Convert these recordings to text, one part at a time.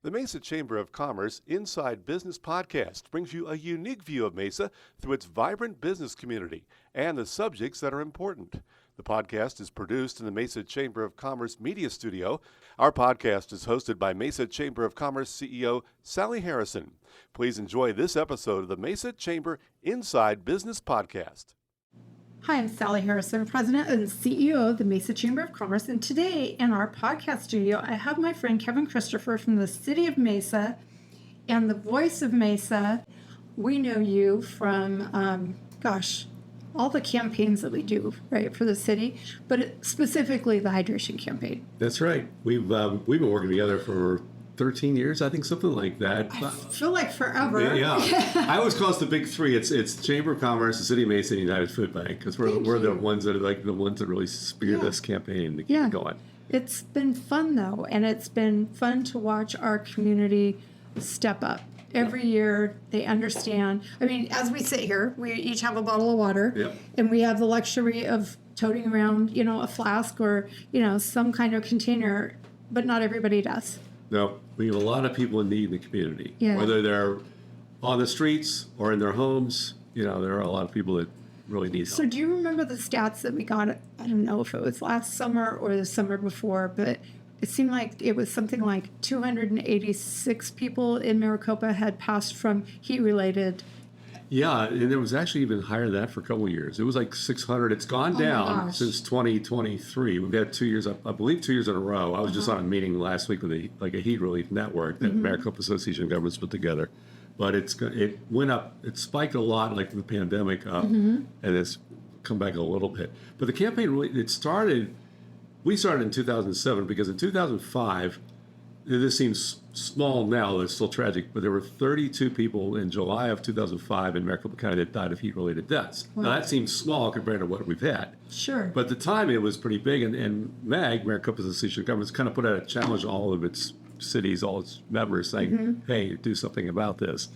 The Mesa Chamber of Commerce Inside Business Podcast brings you a unique view of Mesa through its vibrant business community and the subjects that are important. The podcast is produced in the Mesa Chamber of Commerce Media Studio. Our podcast is hosted by Mesa Chamber of Commerce CEO Sally Harrison. Please enjoy this episode of the Mesa Chamber Inside Business Podcast. Hi, I'm Sally Harrison, President and CEO of the Mesa Chamber of Commerce, and today in our podcast studio, I have my friend Kevin Christopher from the City of Mesa and the Voice of Mesa. We know you from, all the campaigns that we do, right, for the city, but specifically the hydration campaign. That's right. We've been working together for 13 years, I think, something like that. I feel like forever. Yeah. I always call us the big three. It's Chamber of Commerce, the City of Mesa, and United Food Bank, because we're the ones that are like the ones that really spear this campaign to keep it going. It's been fun though, and it's been fun to watch our community step up. Every year they understand. I mean, as we sit here, we each have a bottle of water, and we have the luxury of toting around, a flask or, some kind of container, but not everybody does. No, we have a lot of people in need in the community. Yeah. Whether they're on the streets or in their homes, there are a lot of people that really need help. So do you remember the stats that we got? I don't know if it was last summer or the summer before, but it seemed like it was something like 286 people in Maricopa had passed from heat-related. Yeah, and it was actually even higher than that for a couple of years. It was like 600. It's gone down since 2023. We've had 2 years, I believe 2 years in a row. I was just on a meeting last week with a heat relief network that Maricopa Association of Governments put together. But it went up, it spiked a lot like the pandemic up, and it's come back a little bit. But the campaign really, we started in 2007 because in 2005, this seems small now, it's still tragic, but there were 32 people in July of 2005 in Maricopa County that died of heat-related deaths. Wow. Now, that seems small compared to what we've had. Sure. But at the time, it was pretty big, and MAG, Maricopa Association of Governments, kind of put out a challenge to all of its cities, all its members, saying, hey, do something about this.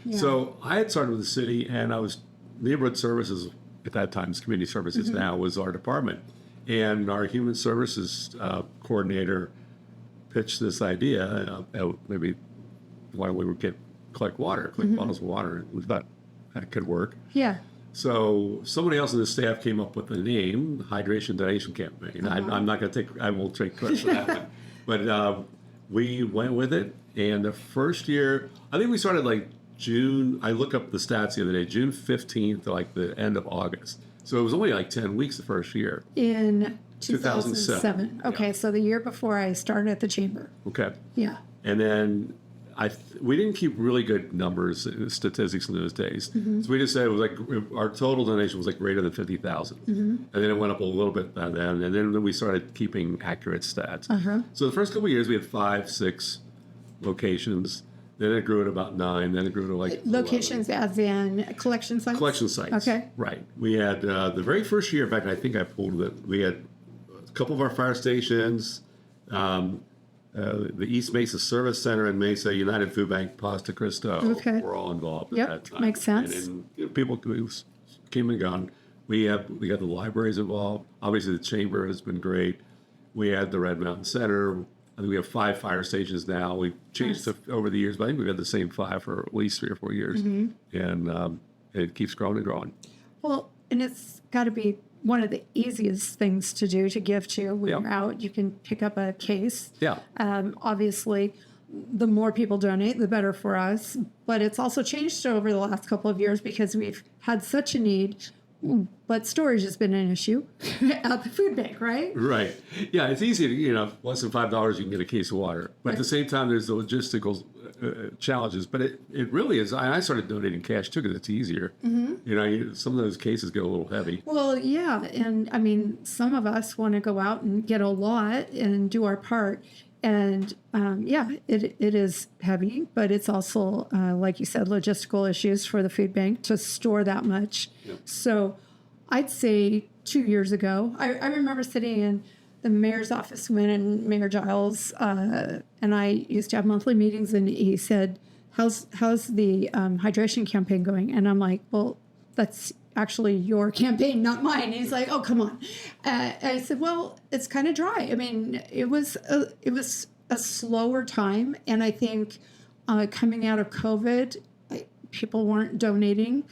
Yeah. So I had started with the city, and I was neighborhood services at that time, community services now was our department. And our human services coordinator pitched this idea, maybe why we would collect bottles of water. We thought that could work. Yeah. So somebody else in the staff came up with the name, Hydration Donation Campaign. I'm not going to I won't take credit for that one. But we went with it. And the first year, I think we started like June. I looked up the stats the other day, June 15th to like the end of August. So it was only like 10 weeks the first year. In 2007. Okay, so the year before I started at the chamber. Okay. Yeah. And then we didn't keep really good numbers, statistics in those days. So we just said it was like our total donation was like greater than 50,000. And then it went up a little bit by then. And then we started keeping accurate stats. So the first couple of years we had 5, 6 locations. Then it grew to about 9. Then it grew to like locations 11. As in collection sites? Collection sites. Okay. Right. We had the very first year, in fact, I think I pulled it. We had a couple of our fire stations, the East Mesa Service Center in Mesa, United Food Bank, Pasta Cristo were all involved at that time. Makes sense. And people came and gone. We got the libraries involved. Obviously, the chamber has been great. We had the Red Mountain Center. I think we have 5 fire stations now. We've changed over the years, but I think we've had the same 5 for at least 3 or 4 years. And it keeps growing and growing. Well, and it's got to be one of the easiest things to do to give to when you're out. You can pick up a case. Yeah. Obviously, the more people donate, the better for us. But it's also changed over the last couple of years because we've had such a need. But storage has been an issue at the food bank, right? Right. Yeah, it's easy to, less than $5 you can get a case of water. But at the same time, there's the logistical challenges. But it really is. I started donating cash, too, because it's easier. Some of those cases get a little heavy. Well, yeah. And, I mean, some of us want to go out and get a lot and do our part. And, it is heavy, but it's also, like you said, logistical issues for the food bank to store that much. Yep. So I'd say 2 years ago, I remember sitting in the mayor's office when Mayor Giles and I used to have monthly meetings, and he said, how's the hydration campaign going? And I'm like, well, that's actually your campaign, not mine. And he's like, oh, come on. And I said, well, it's kind of dry. I mean, it was a slower time. And I think coming out of COVID, people weren't donating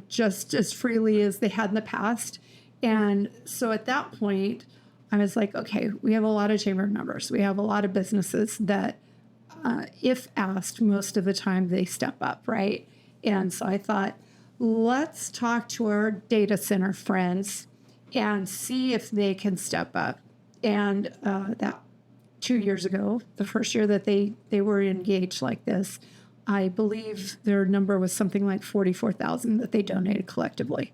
just as freely as they had in the past. And so at that point, I was like, okay, we have a lot of chamber members. We have a lot of businesses that, if asked, most of the time they step up, right? And so I thought, let's talk to our data center friends and see if they can step up. And that 2 years ago, the first year that they were engaged like this, I believe their number was something like 44,000 that they donated collectively.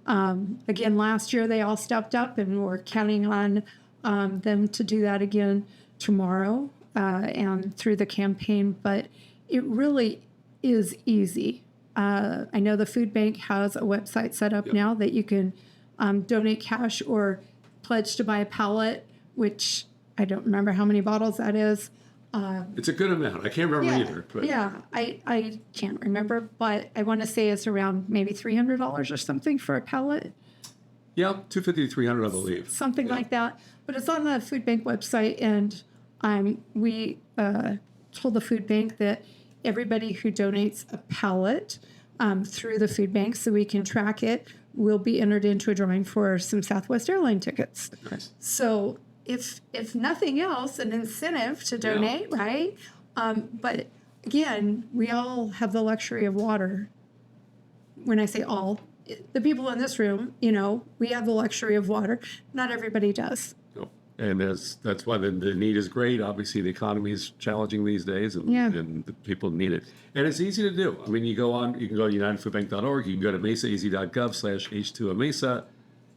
Again, last year they all stepped up, and we're counting on them to do that again tomorrow and through the campaign. But it really is easy. I know the food bank has a website set up now that you can donate cash or pledge to buy a pallet, which I don't remember how many bottles that is. It's a good amount. I can't remember either. But. Yeah, I can't remember, but I want to say it's around maybe $300 or something for a pallet. Yeah, $250 to $300, I believe. Something like that. But it's on the food bank website, and we told the food bank that everybody who donates a pallet through the food bank, so we can track it, will be entered into a drawing for some Southwest Airline tickets. Nice. So if nothing else, an incentive to donate, right? But again, we all have the luxury of water. When I say all, the people in this room, we have the luxury of water. Not everybody does. And that's why the need is great. Obviously, the economy is challenging these days, and the people need it. And it's easy to do. I mean, you can go to unitedfoodbank.org. You can go to mesaeasy.gov/H2OMesa.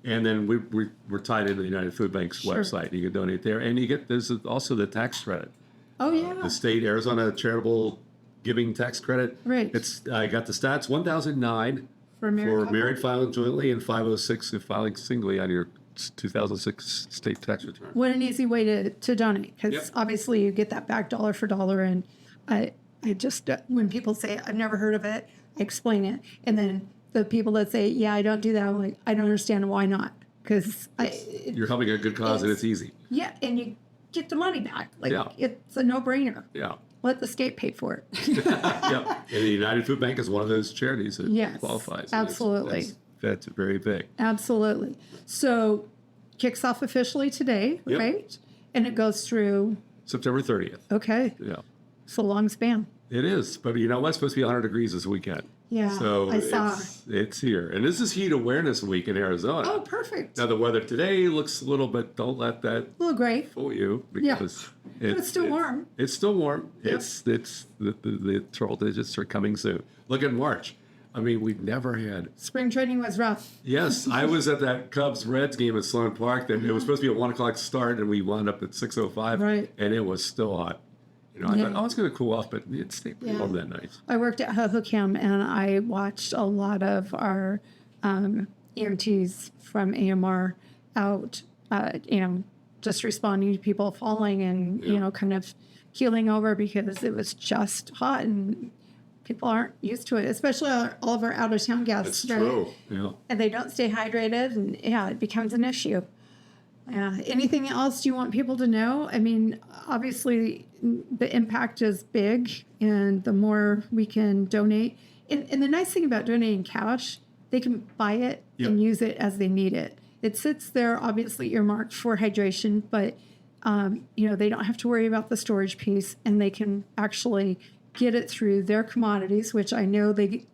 And then we're tied into the United Food Bank's website. You can donate there. And there's also the tax credit. Oh, yeah. The state Arizona charitable giving tax credit. Right. I got the stats, 1,009 for married filing jointly, and 506 if filing singly on your 2006 state tax return. What an easy way to donate, because obviously you get that back dollar for dollar. And I just, when people say, I've never heard of it, I explain it. And then the people that say, yeah, I don't do that, I'm like, I don't understand why not. Because you're helping a good cause, and it's easy. Yeah, and you get the money back. It's a no-brainer. Yeah. Let the state pay for it. And the United Food Bank is one of those charities that qualifies. Absolutely. That's very big. Absolutely. So kicks off officially today, right? And it goes through September 30th. Okay. Yeah. It's a long span. It is, but you know what? It's supposed to be 100 degrees this weekend. Yeah, so I saw. It's here. And this is Heat Awareness Week in Arizona. Oh, perfect. Now, the weather today looks a little bit, don't let that a little gray fool you. Because but it's still warm. It's still warm. Yep. The triple digits are coming soon. Look at March. I mean, we've never had. Spring training was rough. Yes, I was at that Cubs-Reds game at Sloan Park. It was supposed to be a 1 o'clock start, and we wound up at 6:05. Right. And it was still hot. I thought, it's going to cool off, but it stayed pretty warm that night. I worked at Hohokam, and I watched a lot of our EMTs from AMR out, just responding to people falling and, kind of keeling over because it was just hot and people aren't used to it, especially all of our out-of-town guests. That's true. Yeah. And they don't stay hydrated, and, it becomes an issue. Anything else you want people to know? I mean, obviously, the impact is big, and the more we can donate. And the nice thing about donating cash, they can buy it and use it as they need it. It sits there, obviously earmarked for hydration, but, they don't have to worry about the storage piece, and they can actually get it through their commodities, which I know they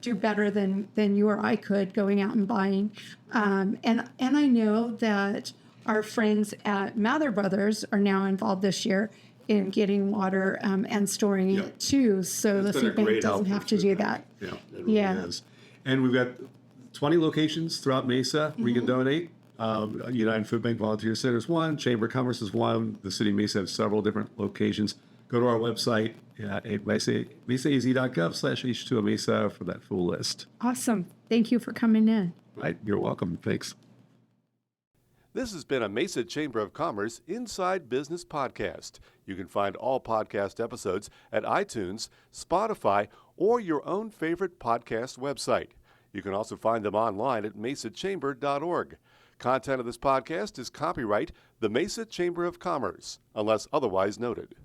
do better than you or I could going out and buying. And I know that our friends at Mather Brothers are now involved this year in getting water and storing it too, so the food bank doesn't have to do that. Yeah, it really is. And we've got 20 locations throughout Mesa where you can donate. United Food Bank Volunteer Center is one, Chamber of Commerce is one. The city of Mesa has several different locations. Go to our website at mesaeasy.gov/H2OMesa for that full list. Awesome. Thank you for coming in. Right. You're welcome. Thanks. This has been a Mesa Chamber of Commerce Inside Business podcast. You can find all podcast episodes at iTunes, Spotify, or your own favorite podcast website. You can also find them online at mesachamber.org. Content of this podcast is copyright the Mesa Chamber of Commerce, unless otherwise noted.